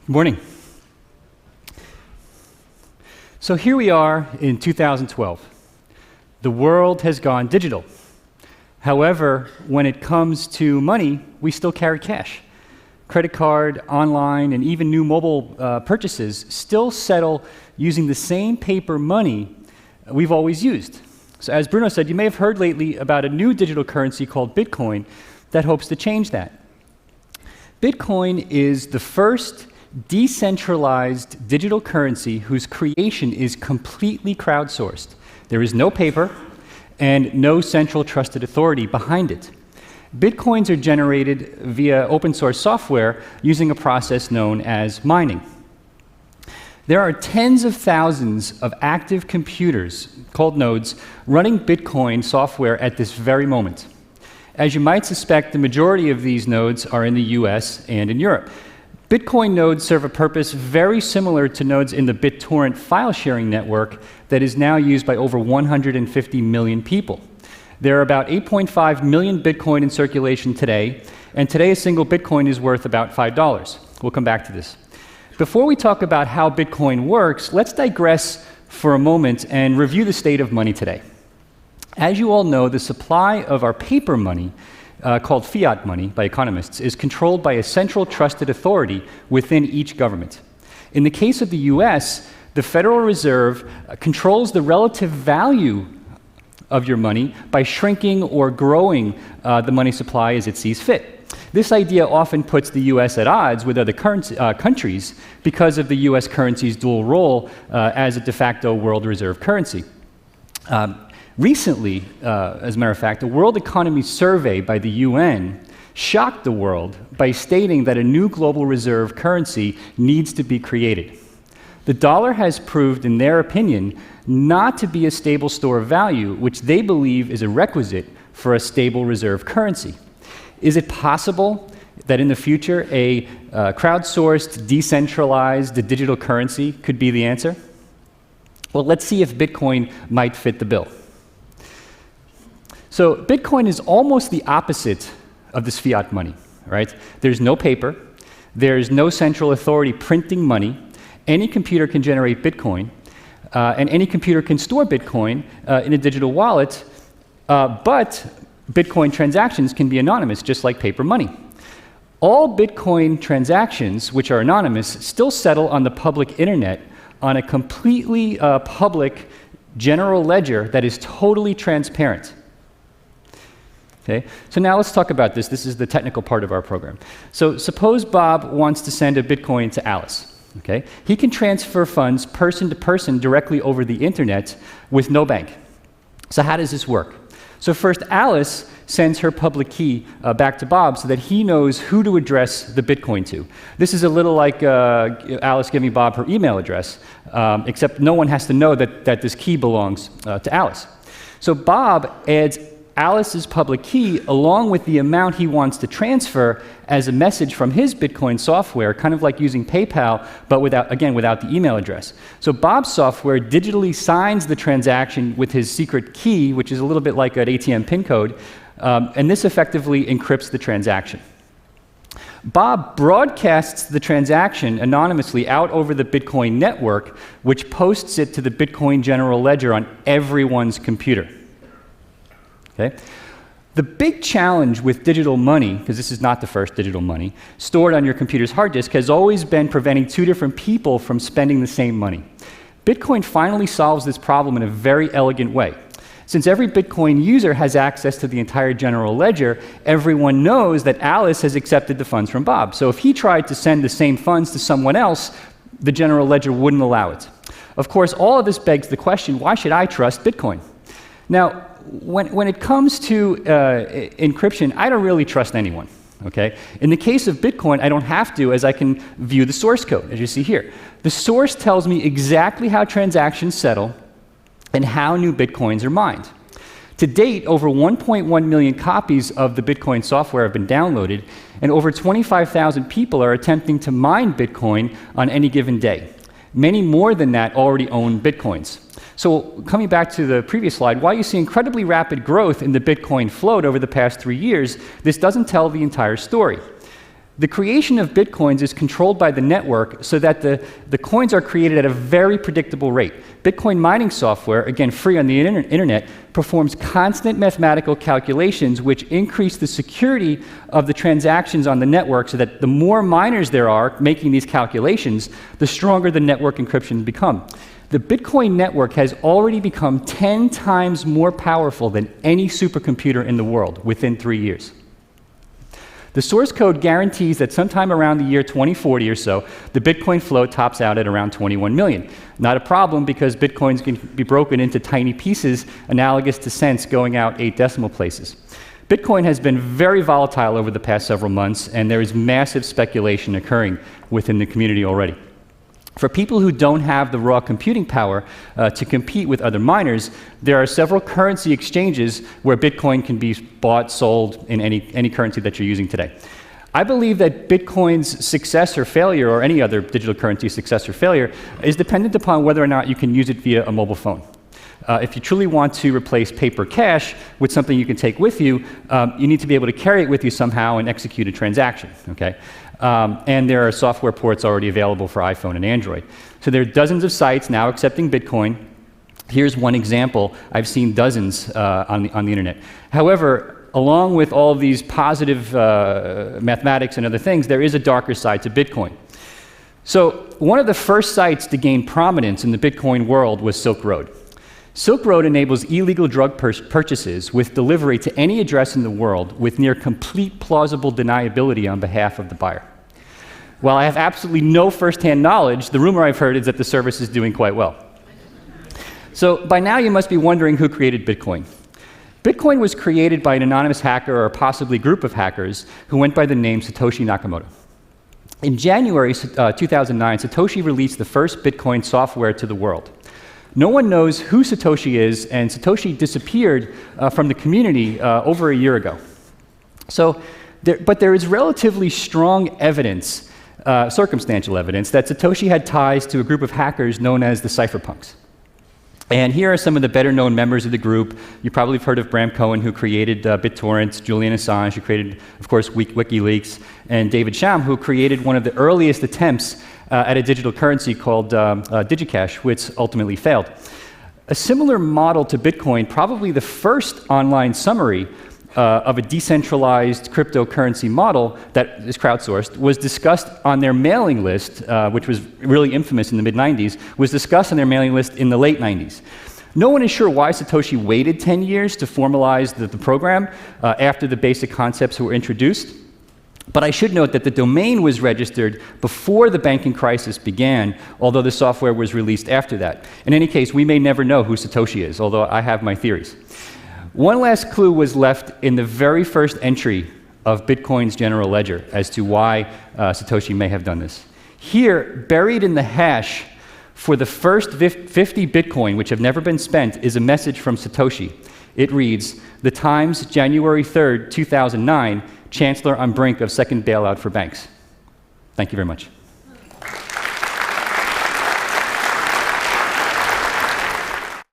Morning. So here we are in 2012. The world has gone digital. However, when it comes to money, we still carry cash. Credit card, online, and even new mobile purchases still settle using the same paper money we've always used. So as Bruno said, you may have heard lately about a new digital currency called Bitcoin that hopes to change that. Bitcoin is the first decentralized digital currency whose creation is completely crowdsourced. There is no paper and no central trusted authority behind it. Bitcoins are generated via open source software using a process known as mining. There are tens of thousands of active computers, called nodes, running Bitcoin software at this very moment. As you might suspect, the majority of these nodes are in the US and in Europe. Bitcoin nodes serve a purpose very similar to nodes in the BitTorrent file-sharing network that is now used by over 150 million people. There are about 8.5 million Bitcoin in circulation today, and today a single Bitcoin is worth about $5. We'll come back to this. Before we talk about how Bitcoin works, let's digress for a moment and review the state of money today. As you all know, the supply of our paper money called fiat money by economists, is controlled by a central trusted authority within each government. In the case of the US, the Federal Reserve controls the relative value of your money by shrinking or growing the money supply as it sees fit. This idea often puts the US at odds with other countries because of the US currency's dual role as a de facto world reserve currency. Recently, as a matter of fact, a World Economy Survey by the UN shocked the world by stating that a new global reserve currency needs to be created. The dollar has proved, in their opinion, not to be a stable store of value, which they believe is a requisite for a stable reserve currency. Is it possible that in the future a crowdsourced, decentralized digital currency could be the answer? Well, let's see if Bitcoin might fit the bill. So Bitcoin is almost the opposite of this fiat money, right? There's no paper, there's no central authority printing money, any computer can generate Bitcoin, and any computer can store Bitcoin in a digital wallet, but Bitcoin transactions can be anonymous, just like paper money. All Bitcoin transactions, which are anonymous, still settle on the public internet on a completely public general ledger that is totally transparent. Okay, so now let's talk about this. This is the technical part of our program. So suppose Bob wants to send a Bitcoin to Alice. Okay, he can transfer funds person to person directly over the internet with no bank. So how does this work? So first, Alice sends her public key back to Bob so that he knows who to address the Bitcoin to. This is a little like Alice giving Bob her email address, except no one has to know that this key belongs to Alice. So Bob adds Alice's public key along with the amount he wants to transfer as a message from his Bitcoin software, kind of like using PayPal, but without the email address. So Bob's software digitally signs the transaction with his secret key, which is a little bit like an ATM PIN code, and this effectively encrypts the transaction. Bob broadcasts the transaction anonymously out over the Bitcoin network, which posts it to the Bitcoin general ledger on everyone's computer. Okay? The big challenge with digital money, because this is not the first digital money, stored on your computer's hard disk has always been preventing two different people from spending the same money. Bitcoin finally solves this problem in a very elegant way. Since every Bitcoin user has access to the entire general ledger, everyone knows that Alice has accepted the funds from Bob. So if he tried to send the same funds to someone else, the general ledger wouldn't allow it. Of course, all of this begs the question, why should I trust Bitcoin? Now, when it comes to encryption, I don't really trust anyone, okay? In the case of Bitcoin, I don't have to, as I can view the source code, as you see here. The source tells me exactly how transactions settle and how new Bitcoins are mined. To date, over 1.1 million copies of the Bitcoin software have been downloaded, and over 25,000 people are attempting to mine Bitcoin on any given day. Many more than that already own Bitcoins. So coming back to the previous slide, while you see incredibly rapid growth in the Bitcoin float over the past 3 years, this doesn't tell the entire story. The creation of bitcoins is controlled by the network so that the coins are created at a very predictable rate. Bitcoin mining software, again free on the internet, performs constant mathematical calculations which increase the security of the transactions on the network so that the more miners there are making these calculations, the stronger the network encryption become. The Bitcoin network has already become 10 times more powerful than any supercomputer in the world within 3 years. The source code guarantees that sometime around the year 2040 or so, the Bitcoin flow tops out at around 21 million. Not a problem because Bitcoins can be broken into tiny pieces analogous to cents going out 8 decimal places. Bitcoin has been very volatile over the past several months, and there is massive speculation occurring within the community already. For people who don't have the raw computing power to compete with other miners, there are several currency exchanges where Bitcoin can be bought, sold in any currency that you're using today. I believe that Bitcoin's success or failure, or any other digital currency success or failure, is dependent upon whether or not you can use it via a mobile phone. If you truly want to replace paper cash with something you can take with you, you need to be able to carry it with you somehow and execute a transaction, okay? And there are software ports already available for iPhone and Android. So there are dozens of sites now accepting Bitcoin. Here's one example. I've seen dozens on the internet. However, along with all of these positive mathematics and other things, there is a darker side to Bitcoin. So one of the first sites to gain prominence in the Bitcoin world was Silk Road. Silk Road enables illegal drug purchases with delivery to any address in the world with near complete plausible deniability on behalf of the buyer. While I have absolutely no first-hand knowledge, the rumor I've heard is that the service is doing quite well. So by now you must be wondering who created Bitcoin. Bitcoin was created by an anonymous hacker or possibly group of hackers who went by the name Satoshi Nakamoto. In January 2009, Satoshi released the first Bitcoin software to the world. No one knows who Satoshi is, and Satoshi disappeared from the community over a year ago. But there is relatively strong evidence, circumstantial evidence, that Satoshi had ties to a group of hackers known as the Cypherpunks. And here are some of the better-known members of the group. You probably have heard of Bram Cohen, who created BitTorrent, Julian Assange, who created, of course, WikiLeaks, and David Sham, who created one of the earliest attempts at a digital currency called DigiCash, which ultimately failed. A similar model to Bitcoin, probably the first online summary of a decentralized cryptocurrency model that is crowdsourced, was discussed on their mailing list, which was really infamous in the mid-90s, was discussed on their mailing list in the late 90s. No one is sure why Satoshi waited 10 years to formalize the program after the basic concepts were introduced. But I should note that the domain was registered before the banking crisis began, although the software was released after that. In any case, we may never know who Satoshi is, although I have my theories. One last clue was left in the very first entry of Bitcoin's general ledger as to why Satoshi may have done this. Here, buried in the hash for the first 50 Bitcoin, which have never been spent, is a message from Satoshi. It reads, "The Times, January 3rd, 2009, Chancellor on brink of second bailout for banks." Thank you very much.